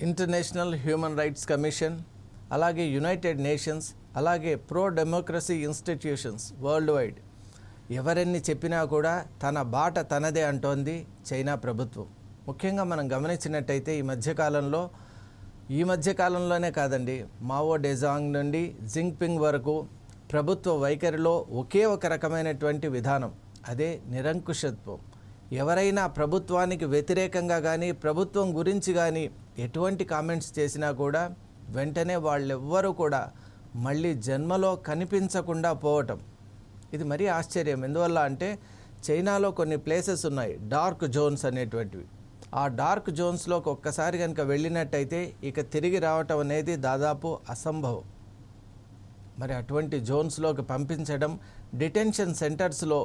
International human rights commission, అలాగే United nations, అలాగే pro democracy institutions world wide ఎవరెన్ని చెప్పినా కూడా తన బాట తనదే అంటోంది చైనా ప్రభుత్వం. ముఖ్యంగా మనం గమనించినట్టయితే ఈ మధ్యకాలంలోనే కాదండి, మావో డెజాంగ్ నుండి జింగ్పింగ్ వరకు ప్రభుత్వ వైఖరిలో ఒకే ఒక రకమైనటువంటి విధానం, అదే నిరంకుశత్వం. ఎవరైనా ప్రభుత్వానికి వ్యతిరేకంగా కానీ ప్రభుత్వం గురించి కానీ ఎటువంటి కామెంట్స్ చేసినా కూడా వెంటనే వాళ్ళెవ్వరూ కూడా మళ్ళీ జన్మలో కనిపించకుండా పోవటం. ఇది మరీ ఆశ్చర్యం. ఎందువల్ల అంటే చైనాలో కొన్ని ప్లేసెస్ ఉన్నాయి, డార్క్ జోన్స్ అనేటువంటివి. ఆ డార్క్ జోన్స్లోకి ఒక్కసారి కనుక వెళ్ళినట్టయితే ఇక తిరిగి రావటం అనేది దాదాపు అసంభవం. మరి అటువంటి జోన్స్లోకి పంపించడం, డిటెన్షన్ సెంటర్స్లో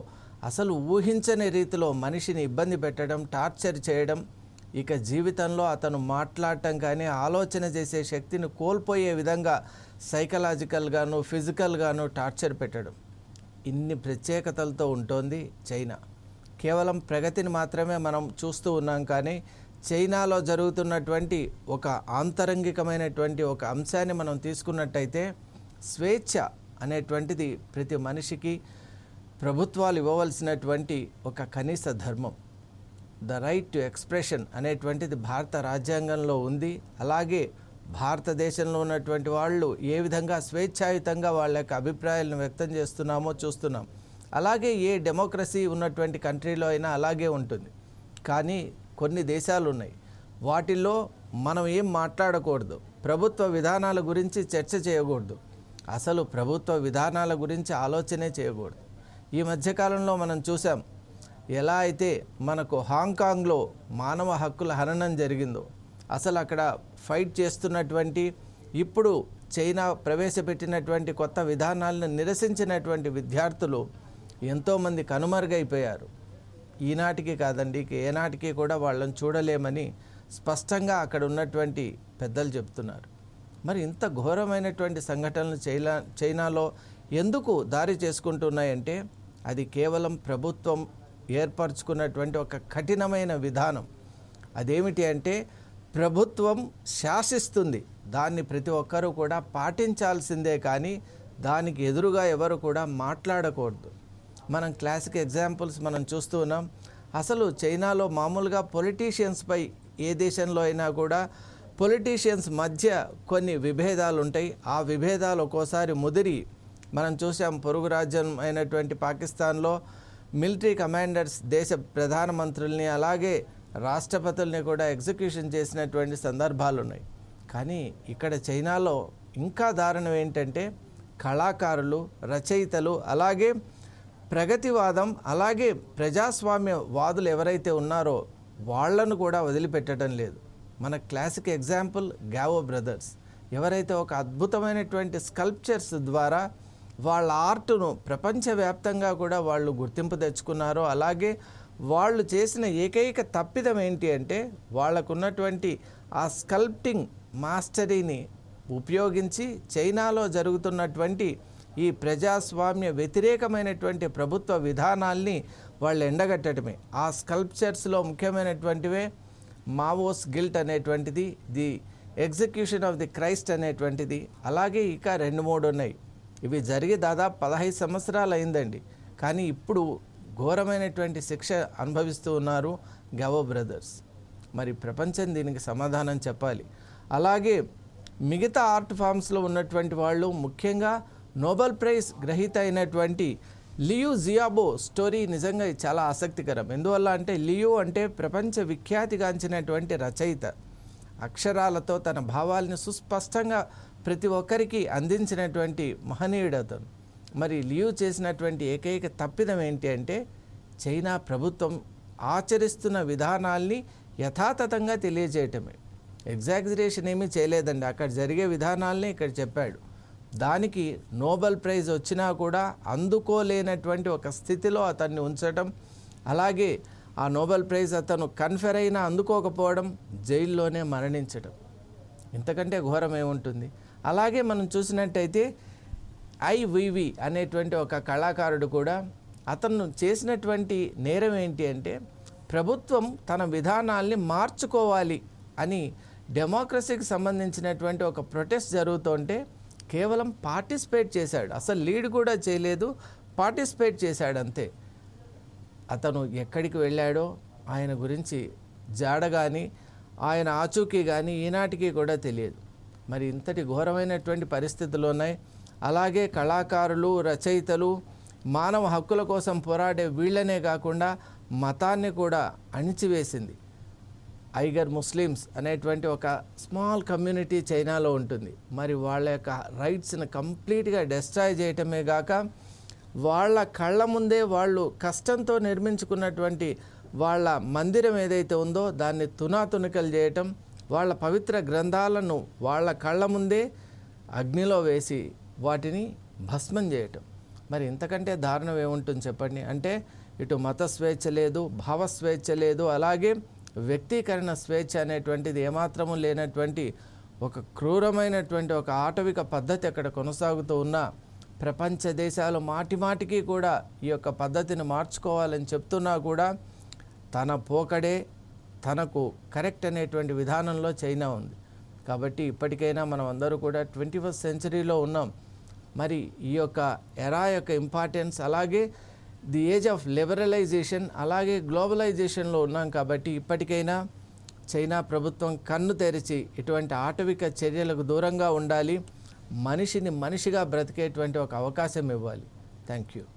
అసలు ఊహించని రీతిలో మనిషిని ఇబ్బంది పెట్టడం, టార్చర్ చేయడం, ఇక జీవితంలో అతను మాట్లాడటం కానీ ఆలోచన చేసే శక్తిని కోల్పోయే విధంగా సైకలాజికల్గాను ఫిజికల్గాను టార్చర్ పెట్టడం, ఇన్ని ప్రత్యేకతలతో ఉంటుంది చైనా. కేవలం ప్రగతిని మాత్రమే మనం చూస్తూ ఉన్నాం, కానీ చైనాలో జరుగుతున్నటువంటి ఒక ఆంతరంగికమైనటువంటి ఒక అంశాన్ని మనం తీసుకున్నట్టయితే స్వేచ్ఛ అనేటువంటిది ప్రతి మనిషికి ప్రభుత్వాలు ఇవ్వవలసినటువంటి ఒక కనీస ధర్మం. ద రైట్ టు ఎక్స్ప్రెషన్ అనేటువంటిది భారత రాజ్యాంగంలో ఉంది. అలాగే భారతదేశంలో ఉన్నటువంటి వాళ్ళు ఏ విధంగా స్వేచ్ఛాయుతంగా వాళ్ళ యొక్క అభిప్రాయాలను వ్యక్తం చేస్తున్నామో చూస్తున్నాం. అలాగే ఏ డెమోక్రసీ ఉన్నటువంటి కంట్రీలో అయినా అలాగే ఉంటుంది. కానీ కొన్ని దేశాలు ఉన్నాయి, వాటిల్లో మనం ఏం మాట్లాడకూడదు, ప్రభుత్వ విధానాల గురించి చర్చ చేయకూడదు, అసలు ప్రభుత్వ విధానాల గురించి ఆలోచనే చేయకూడదు. ఈ మధ్యకాలంలో మనం చూసాం, ఎలా అయితే మనకు హాంకాంగ్లో మానవ హక్కుల హననం జరిగిందో, అసలు అక్కడ ఫైట్ చేస్తున్నటువంటి, ఇప్పుడు చైనా ప్రవేశపెట్టినటువంటి కొత్త విధానాలను నిరసించినటువంటి విద్యార్థులు ఎంతోమంది కనుమరుగైపోయారు. ఈనాటికి కాదండి, ఏనాటికి కూడా వాళ్ళని చూడలేమని స్పష్టంగా అక్కడ ఉన్నటువంటి పెద్దలు చెప్తున్నారు. మరి ఇంత ఘోరమైనటువంటి సంఘటనలు చైనాలో ఎందుకు దారి చేసుకుంటున్నాయంటే అది కేవలం ప్రభుత్వం ఏర్పరచుకున్నటువంటి ఒక కఠినమైన విధానం. అదేమిటి అంటే ప్రభుత్వం శాసిస్తుంది, దాన్ని ప్రతి ఒక్కరూ కూడా పాటించాల్సిందే, కానీ దానికి ఎదురుగా ఎవరు కూడా మాట్లాడకూడదు. మనం క్లాసిక్ ఎగ్జాంపుల్స్ మనం చూస్తూ ఉన్నాం. అసలు చైనాలో మామూలుగా పొలిటీషియన్స్పై ఏ దేశంలో అయినా కూడా పొలిటీషియన్స్ మధ్య కొన్ని విభేదాలు ఉంటాయి. ఆ విభేదాలు ఒక్కోసారి ముదిరి మనం చూసాం, పొరుగు రాజ్యం అయినటువంటి పాకిస్తాన్లో మిలిటరీ కమాండర్స్ దేశ ప్రధానమంత్రుల్ని అలాగే రాష్ట్రపతుల్ని కూడా ఎగ్జిక్యూషన్ చేసినటువంటి సందర్భాలు ఉన్నాయి. కానీ ఇక్కడ చైనాలో ఇంకా దారుణం ఏంటంటే కళాకారులు, రచయితలు, అలాగే ప్రగతివాదం, అలాగే ప్రజాస్వామ్య వాదులు ఎవరైతే ఉన్నారో వాళ్లను కూడా వదిలిపెట్టడం లేదు. మన క్లాసిక్ ఎగ్జాంపుల్ గావో బ్రదర్స్, ఎవరైతే ఒక అద్భుతమైనటువంటి స్కల్ప్చర్స్ ద్వారా వాళ్ళ ఆర్టును ప్రపంచవ్యాప్తంగా కూడా వాళ్ళు గుర్తింపు తెచ్చుకున్నారో, అలాగే వాళ్ళు చేసిన ఏకైక తప్పిదం ఏంటి అంటే వాళ్ళకున్నటువంటి ఆ స్కల్ప్టింగ్ మాస్టరీని ఉపయోగించి చైనాలో జరుగుతున్నటువంటి ఈ ప్రజాస్వామ్య వ్యతిరేకమైనటువంటి ప్రభుత్వ విధానాల్ని వాళ్ళు ఎండగట్టడమే. ఆ స్కల్ప్చర్స్లో ముఖ్యమైనటువంటివే మావోస్ గిల్ట్ అనేటువంటిది, the execution of the Christ అనేటువంటిది, అలాగే ఇక 2-3 ఉన్నాయి. ఇవి జరిగి దాదాపు 15 సంవత్సరాలు అయిందండి. కానీ ఇప్పుడు ఘోరమైనటువంటి శిక్ష అనుభవిస్తూ ఉన్నారు గావో బ్రదర్స్. మరి ప్రపంచం దీనికి సమాధానం చెప్పాలి. అలాగే మిగతా ఆర్ట్ ఫామ్స్లో ఉన్నటువంటి వాళ్ళు, ముఖ్యంగా నోబెల్ ప్రైజ్ గ్రహీత అయినటువంటి లియు జియాబో స్టోరీ నిజంగా చాలా ఆసక్తికరం. ఎందువల్ల అంటే లియు అంటే ప్రపంచ విఖ్యాతిగాంచినటువంటి రచయిత. అక్షరాలతో తన భావాల్ని సుస్పష్టంగా ప్రతి ఒక్కరికి అందించినటువంటి మహనీయుడు అతను. మరి లియు చేసినటువంటి ఏకైక తప్పిదం ఏంటి అంటే చైనా ప్రభుత్వం ఆచరిస్తున్న విధానాల్ని యథాతథంగా తెలియజేయటమే. ఎగ్జాగ్జరేషన్ ఏమీ చేయలేదండి, అక్కడ జరిగే విధానాల్ని ఇక్కడ చెప్పాడు. దానికి నోబెల్ ప్రైజ్ వచ్చినా కూడా అందుకోలేనటువంటి ఒక స్థితిలో అతన్ని ఉంచడం, అలాగే ఆ నోబెల్ ప్రైజ్ అతను కన్ఫర్ అయినా అందుకోకపోవడం, జైల్లోనే మరణించడం, ఇంతకంటే ఘోరం ఏముంటుంది. అలాగే మనం చూసినట్టయితే ఐవివి అనేటువంటి ఒక కళాకారుడు కూడా, అతను చేసినటువంటి నేరం ఏంటి అంటే ప్రభుత్వం తన విధానాల్ని మార్చుకోవాలి అని డెమోక్రసీకి సంబంధించినటువంటి ఒక ప్రొటెస్ట్ జరుగుతుంటే కేవలం పార్టిసిపేట్ చేశాడు, అసలు లీడ్ కూడా చేయలేదు, పార్టిసిపేట్ చేశాడు అంతే. అతను ఎక్కడికి వెళ్ళాడో ఆయన గురించి జాడ కానీ ఆయన ఆచూకీ కానీ ఈనాటికి కూడా తెలియదు. మరి ఇంతటి ఘోరమైనటువంటి పరిస్థితులు ఉన్నాయి. అలాగే కళాకారులు, రచయితలు, మానవ హక్కుల కోసం పోరాడే వీళ్ళనే కాకుండా మతాన్ని కూడా అణిచివేసింది. ఐగర్ ముస్లిమ్స్ అనేటువంటి ఒక స్మాల్ కమ్యూనిటీ చైనాలో ఉంటుంది. మరి వాళ్ళ యొక్క రైట్స్ని కంప్లీట్గా డిస్ట్రాయ్ చేయటమే కాక వాళ్ళ కళ్ళ ముందే వాళ్ళు కష్టంతో నిర్మించుకున్నటువంటి వాళ్ళ మందిరం ఏదైతే ఉందో దాన్ని తునాతునికలు చేయటం, వాళ్ళ పవిత్ర గ్రంథాలను వాళ్ళ కళ్ళ ముందే అగ్నిలో వేసి వాటిని భస్మం చేయటం. మరి ఇంతకంటే దారుణం ఏముంటుంది చెప్పండి. అంటే ఇటు మత స్వేచ్ఛ లేదు, భావ స్వేచ్ఛ లేదు, అలాగే వ్యక్తీకరణ స్వేచ్ఛ అనేటువంటిది ఏమాత్రము లేనటువంటి ఒక క్రూరమైనటువంటి ఒక ఆటవిక పద్ధతి అక్కడ కొనసాగుతూ ఉన్న ప్రపంచ దేశాలు మాటిమాటికి కూడా ఈ యొక్క పద్ధతిని మార్చుకోవాలని చెప్తున్నా కూడా తన పోకడే తనకు కరెక్ట్ అనేటువంటి విధానంలో చైనా ఉంది. కాబట్టి ఇప్పటికైనా మనం అందరూ కూడా 21st సెంచరీలో ఉన్నాం. మరి ఈ యొక్క ఎరా యొక్క ఇంపార్టెన్స్, అలాగే ది ఏజ్ ఆఫ్ లిబరలైజేషన్, అలాగే గ్లోబలైజేషన్లో ఉన్నాం. కాబట్టి ఇప్పటికైనా చైనా ప్రభుత్వం కన్ను తెరిచి ఇటువంటి ఆటవిక చర్యలకు దూరంగా ఉండాలి, మనిషిని మనిషిగా బ్రతికేటువంటి ఒక అవకాశం ఇవ్వాలి. Thank you.